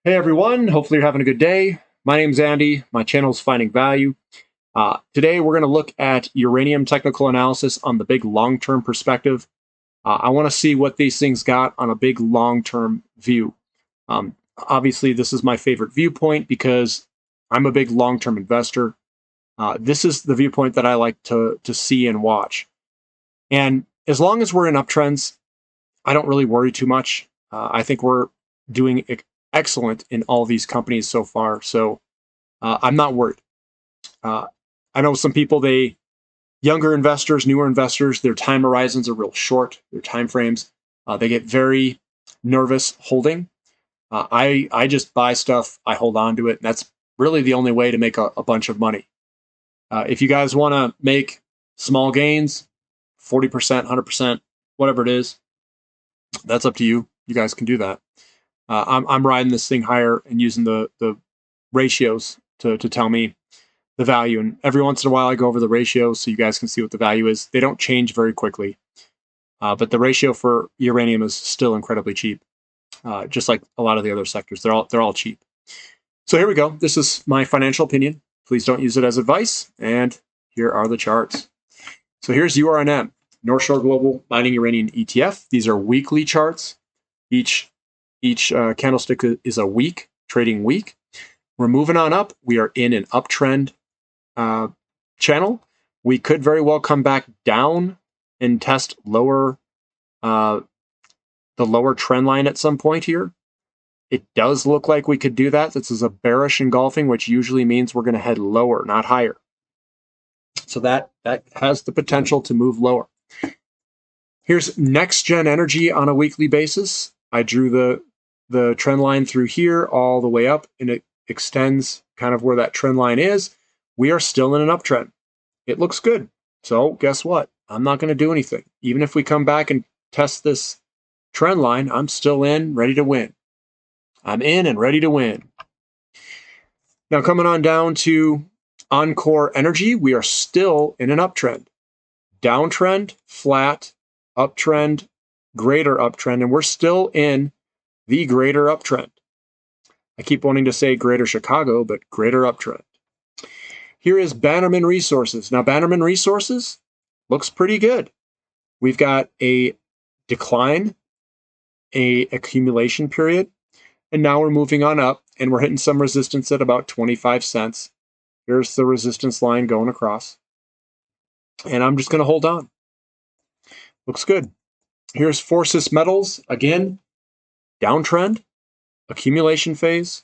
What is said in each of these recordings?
Hey everyone, hopefully you're having a good day. My name's Andy, my channel is Finding Value. Today we're going to look at uranium technical analysis on the big long-term perspective. I want to see what these things got on a big long-term view. Obviously this is my favorite viewpoint because I'm a big long-term investor. This is the viewpoint that I like to see and watch. And as long as we're in uptrends, I don't really worry too much. I think we're doing excellent in all these companies so far, so I'm not worried. I know some people, younger investors, newer investors, their time horizons are real short, their time frames. They get very nervous holding. I just buy stuff, I hold on to it, and that's really the only way to make a bunch of money. If you guys want to make small gains, 40%, 100%, whatever it is, that's up to you. You guys can do that. I'm riding this thing higher and using the ratios to tell me the value. And every once in a while, I go over the ratios so you guys can see what the value is. They don't change very quickly, but the ratio for uranium is still incredibly cheap, just like a lot of the other sectors. They're all cheap. So here we go. This is my financial opinion. Please don't use it as advice. And here are the charts. So here's URNM, North Shore Global Mining Uranium ETF. These are weekly charts. Each candlestick is a week, trading week. We're moving on up. We are in an uptrend channel. We could very well come back down and test the lower trend line at some point here. It does look like we could do that. This is a bearish engulfing, which usually means we're going to head lower, not higher. So that has the potential to move lower. Here's Next Gen Energy on a weekly basis. I drew the trend line through here all the way up, and it extends kind of where that trend line is. We are still in an uptrend. It looks good. So guess what? I'm not going to do anything. Even if we come back and test this trend line, I'm still in, ready to win. I'm in and ready to win. Now coming on down to Encore Energy, we are still in an uptrend. Downtrend, flat, uptrend, greater uptrend, and we're still in the greater uptrend. I keep wanting to say greater Chicago, but greater uptrend. Here is Bannerman Resources. Now, Bannerman Resources looks pretty good. We've got a decline, a accumulation period, and now we're moving on up, and we're hitting some resistance at about 25 cents. Here's the resistance line going across. And I'm just going to hold on. Looks good. Here's Forces Metals. Again, downtrend, accumulation phase,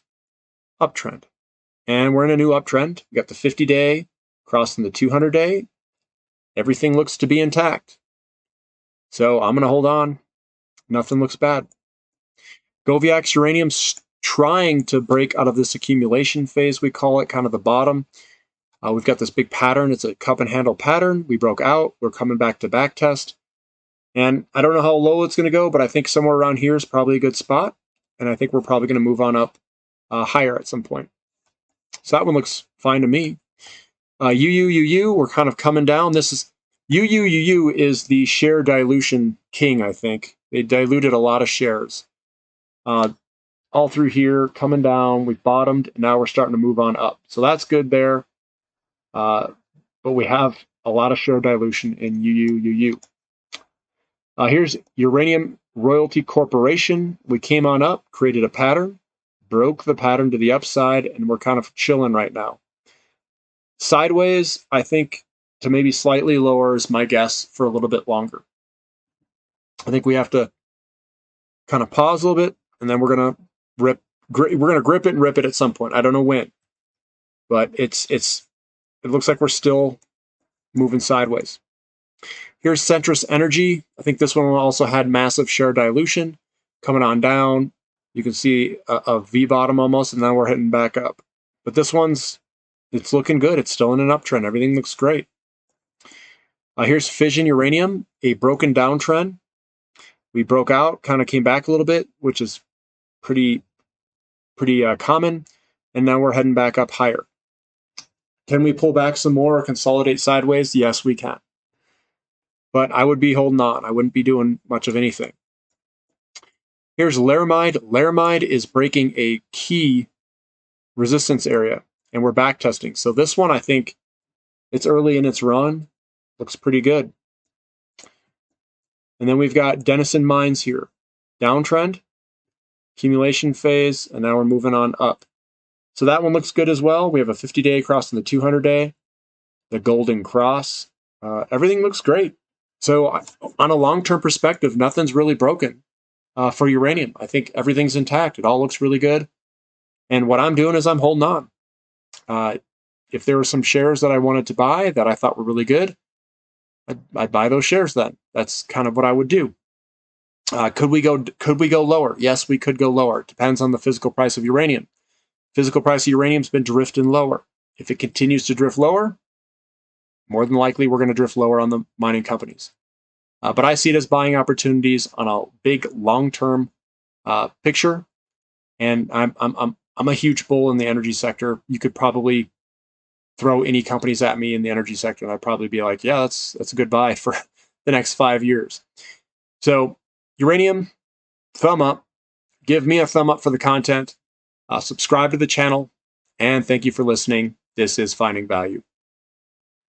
uptrend. And we're in a new uptrend. We got the 50-day crossing the 200-day. Everything looks to be intact. So I'm going to hold on. Nothing looks bad. Goviax Uranium's trying to break out of this accumulation phase, we call it, kind of the bottom. We've got this big pattern. It's a cup and handle pattern. We broke out. We're coming back to back test. And I don't know how low it's going to go, but I think somewhere around here is probably a good spot. And I think we're probably going to move on up higher at some point. So that one looks fine to me. UUUU, we're kind of coming down. This is UUUU is the share dilution king, I think. They diluted a lot of shares. All through here, coming down, we've bottomed, and now we're starting to move on up. So that's good there. But we have a lot of share dilution in UUUU. Here's Uranium Royalty Corporation. We came on up, created a pattern, broke the pattern to the upside, and we're kind of chilling right now. Sideways, I think, to maybe slightly lower is my guess for a little bit longer. I think we have to kind of pause a little bit, and then we're going to grip it and rip it at some point. I don't know when, but it looks like we're still moving sideways. Here's Centrus Energy. I think this one also had massive share dilution coming on down. You can see a V bottom almost, and now we're heading back up. But this it's looking good. It's still in an uptrend. Everything looks great. Here's Fission Uranium, a broken downtrend. We broke out, kind of came back a little bit, which is pretty common. And now we're heading back up higher. Can we pull back some more or consolidate sideways? Yes, we can. But I would be holding on. I wouldn't be doing much of anything. Here's laramide. Laramide is breaking a key resistance area, and we're back testing. So this one, I think it's early in its run. Looks pretty good. And then we've got Denison Mines here. Downtrend, accumulation phase, and now we're moving on up. So that one looks good as well. We have a 50-day across in the 200-day, the golden cross. Everything looks great. So on a long-term perspective, nothing's really broken for uranium. I think everything's intact. It all looks really good. And what I'm doing is I'm holding on. If there were some shares that I wanted to buy that I thought were really good, I'd buy those shares then. That's kind of what I would do. Could we go lower? Yes, we could go lower. It depends on the physical price of uranium. Physical price of uranium's been drifting lower. If it continues to drift lower, more than likely we're going to drift lower on the mining companies. But I see it as buying opportunities on a big long-term picture. And I'm a huge bull in the energy sector. You could probably throw any companies at me in the energy sector, and I'd probably be like, yeah, that's a good buy for the next 5 years. So uranium, thumb up. Give me a thumb up for the content. Subscribe to the channel, and thank you for listening. This is Finding Value.